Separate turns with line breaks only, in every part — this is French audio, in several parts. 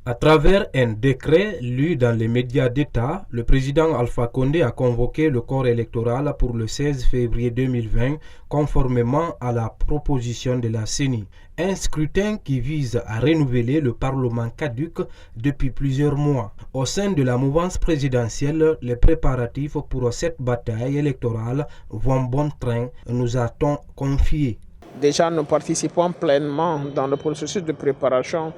À travers un décret lu dans les médias d'État, le président Alpha Condé a convoqué le corps électoral pour le 16 février 2020, conformément à la proposition de la CENI. Un scrutin qui vise à renouveler le Parlement caduc depuis plusieurs mois. Au sein de la mouvance présidentielle, les préparatifs pour cette bataille électorale vont bon train, nous a-t-on confié.
Déjà, nous participons pleinement dans le processus de préparation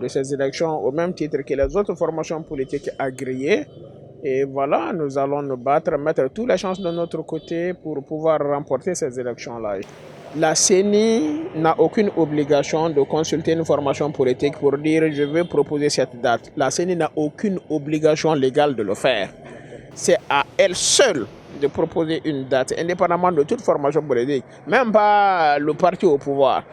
de ces élections au même titre que les autres formations politiques agréées. Et voilà, nous allons nous battre, mettre toutes les chances de notre côté pour pouvoir remporter ces élections-là. La CENI n'a aucune obligation de consulter une formation politique pour dire « je veux proposer cette date ». La CENI n'a aucune obligation légale de le faire. C'est à elle seule de proposer une date, indépendamment de toute formation politique, même pas le parti au pouvoir.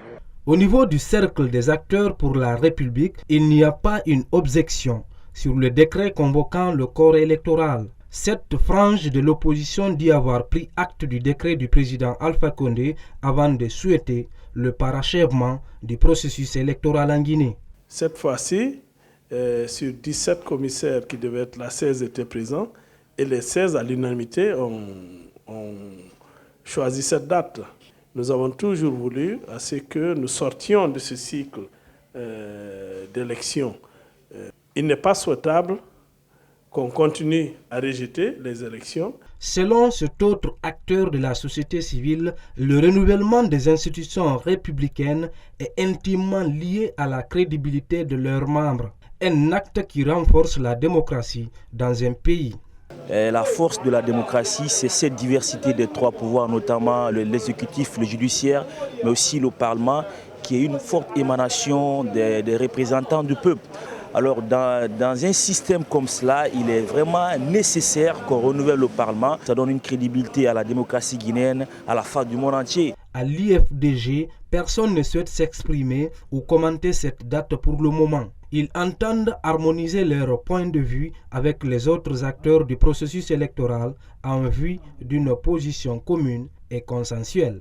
Au niveau du cercle des acteurs pour la République, il n'y a pas une objection sur le décret convoquant le corps électoral. Cette frange de l'opposition dit avoir pris acte du décret du président Alpha Condé avant de souhaiter le parachèvement du processus électoral en Guinée.
Cette fois-ci, sur 17 commissaires qui devaient être là, 16 étaient présents et les 16 à l'unanimité ont choisi cette date. Nous avons toujours voulu à ce que nous sortions de ce cycle d'élections. Il n'est pas souhaitable qu'on continue à rejeter les élections.
Selon cet autre acteur de la société civile, le renouvellement des institutions républicaines est intimement lié à la crédibilité de leurs membres. Un acte qui renforce la démocratie dans un pays.
La force de la démocratie, c'est cette diversité des trois pouvoirs, notamment l'exécutif, le judiciaire, mais aussi le Parlement, qui est une forte émanation des représentants du peuple. Alors dans un système comme cela, il est vraiment nécessaire qu'on renouvelle le Parlement. Ça donne une crédibilité à la démocratie guinéenne, à la face du monde entier.
À l'IFDG, personne ne souhaite s'exprimer ou commenter cette date pour le moment. Ils entendent harmoniser leurs points de vue avec les autres acteurs du processus électoral en vue d'une position commune et consensuelle.